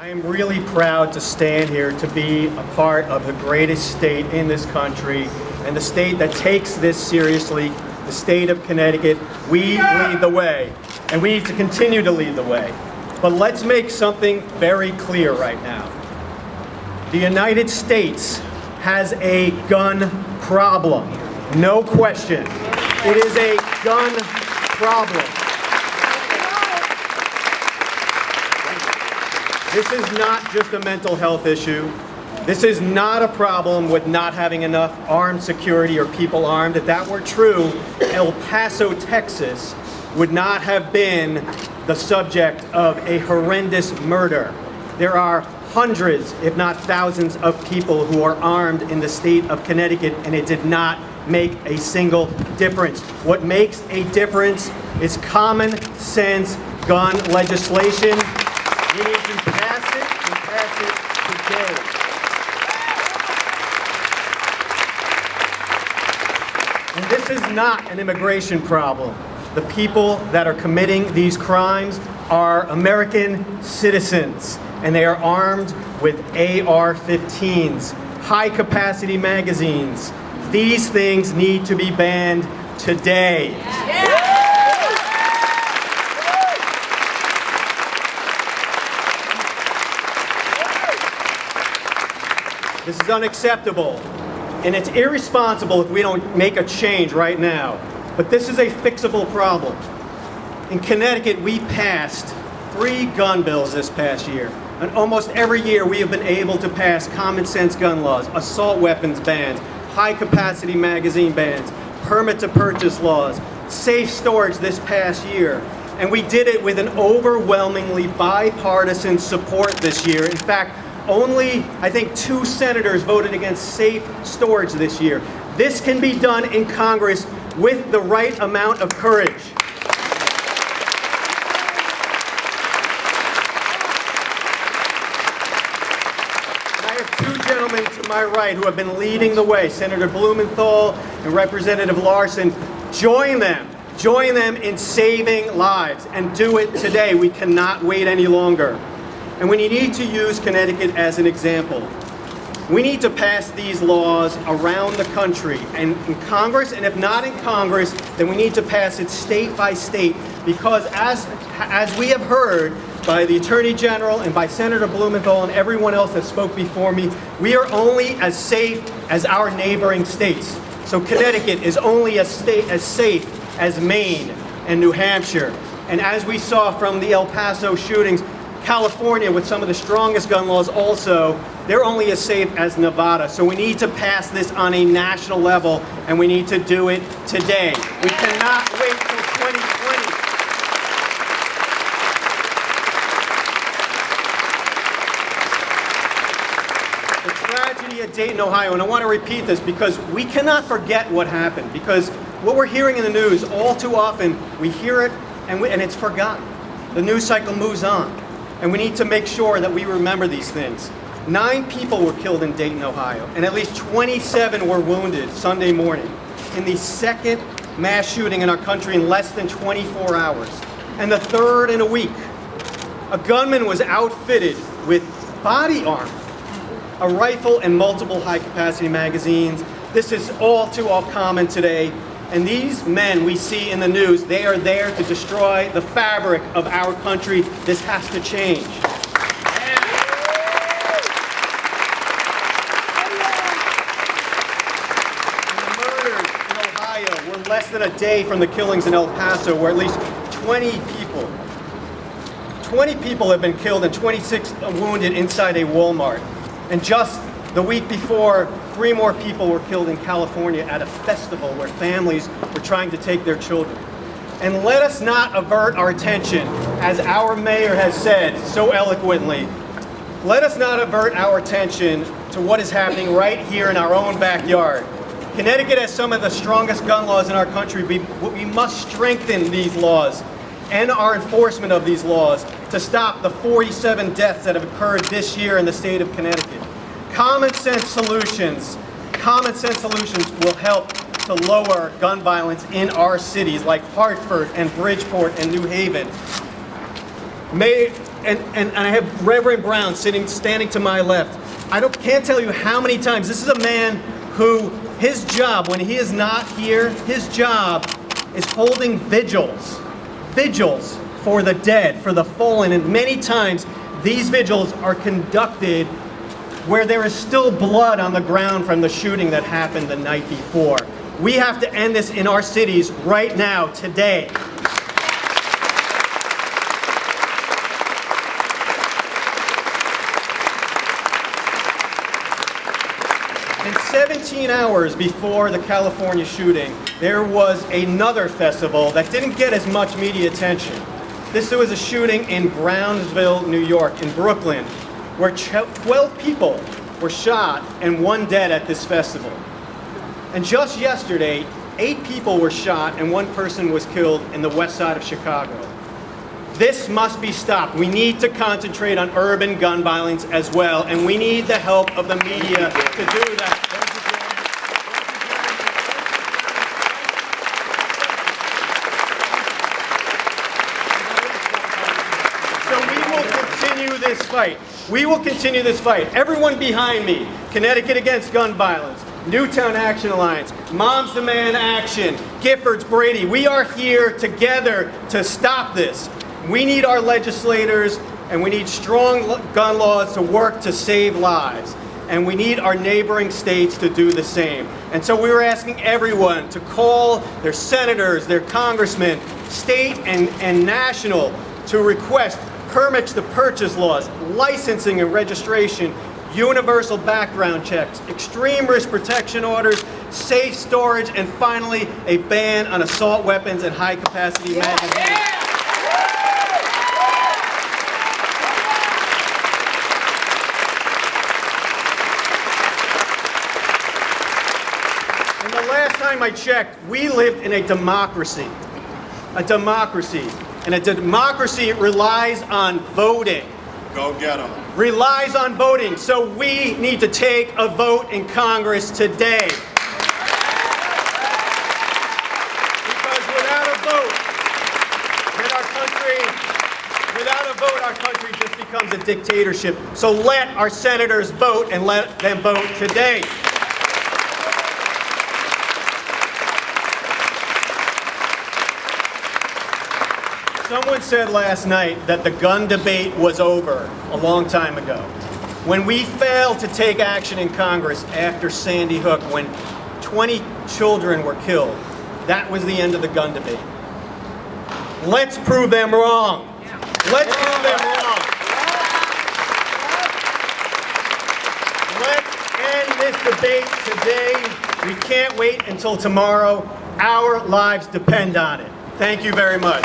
I am really proud to stand here to be a part of the greatest state in this country and the state that takes this seriously, the state of Connecticut. We lead the way, and we need to continue to lead the way. But let's make something very clear right now. The United States has a gun problem. No question. It is a gun problem. This is not just a mental health issue. This is not a problem with not having enough armed security or people armed. If that were true, El Paso, Texas would not have been the subject of a horrendous murder. There are hundreds, if not thousands, of people who are armed in the state of Connecticut, and it did not make a single difference. What makes a difference is common sense gun legislation. We need to pass it and pass it today. And this is not an immigration problem. The people that are committing these crimes are American citizens, and they are armed with AR-15s, high-capacity magazines. These things need to be banned today. This is unacceptable, and it's irresponsible if we don't make a change right now. But this is a fixable problem. In Connecticut, we passed 3 gun bills this past year. And almost every year we have been able to pass common sense gun laws, assault weapons bans, high-capacity magazine bans, permit-to-purchase laws, safe storage this past year. And we did it with an overwhelmingly bipartisan support this year. In fact, only, I think, 2 senators voted against safe storage this year. This can be done in Congress with the right amount of courage. And I have 2 gentlemen to my right who have been leading the way, Senator Blumenthal and Representative Larson. Join them in saving lives, and do it today. We cannot wait any longer. And we need to use Connecticut as an example. We need to pass these laws around the country and in Congress, and if not in Congress, then we need to pass it state by state, because as we have heard by the Attorney General and by Senator Blumenthal and everyone else that spoke before me, we are only as safe as our neighboring states. So Connecticut is only as safe as Maine and New Hampshire. And as we saw from the El Paso shootings, California, with some of the strongest gun laws also, they're only as safe as Nevada. So we need to pass this on a national level, and we need to do it today. We cannot wait till 2020. The tragedy at Dayton, Ohio, and I want to repeat this because we cannot forget what happened, because what we're hearing in the news, all too often, we hear it and it's forgotten. The news cycle moves on. And we need to make sure that we remember these things. 9 people were killed in Dayton, Ohio, and at least 27 were wounded Sunday morning in the 2nd mass shooting in our country in less than 24 hours, and the 3rd in a week. A gunman was outfitted with body armor, a rifle, and multiple high-capacity magazines. This is all too common today. And these men we see in the news, they are there to destroy the fabric of our country. This has to change. And the murders in Ohio were less than a day from the killings in El Paso, where at least 20 people have been killed and 26 wounded inside a Walmart. And just the week before, 3 more people were killed in California at a festival where families were trying to take their children. And let us not avert our attention, as our mayor has said so eloquently, let us not avert our attention to what is happening right here in our own backyard. Connecticut has some of the strongest gun laws in our country. We must strengthen these laws and our enforcement of these laws to stop the 47 deaths that have occurred this year in the state of Connecticut. Common sense solutions will help to lower gun violence in our cities like Hartford and Bridgeport and New Haven. and I have Reverend Brown standing to my left. Can't tell you how many times. This is a man who, his job, when he is not here, his job is holding vigils for the dead, for the fallen, and many times these vigils are conducted where there is still blood on the ground from the shooting that happened the night before. We have to end this in our cities right now, today. And 17 hours before the California shooting, there was another festival that didn't get as much media attention. This was a shooting in Brownsville, New York, in Brooklyn, where 12 people were shot and 1 dead at this festival. And just yesterday, 8 people were shot and 1 person was killed in the west side of Chicago. This must be stopped. We need to concentrate on urban gun violence as well, and we need the help of the media to do that. This fight. We will continue this fight. Everyone behind me, Connecticut Against Gun Violence, Newtown Action Alliance, Moms Demand Action, Giffords, Brady, we are here together to stop this. We need our legislators and we need strong gun laws to work to save lives. And we need our neighboring states to do the same. And so we were asking everyone to call their senators, their congressmen, state and national, to request permits to purchase laws, licensing and registration, universal background checks, extreme risk protection orders, safe storage, and finally a ban on assault weapons and high-capacity magazines. And the last time I checked, we lived in a democracy. A democracy. And a democracy relies on voting. Go get them. Relies on voting. So we need to take a vote in Congress today. Because without a vote, our country just becomes a dictatorship. So let our senators vote and let them vote today. Someone said last night that the gun debate was over a long time ago. When we failed to take action in Congress after Sandy Hook, when 20 children were killed, that was the end of the gun debate. Let's prove them wrong. Let's prove them wrong. Let's end this debate today. We can't wait until tomorrow. Our lives depend on it. Thank you very much.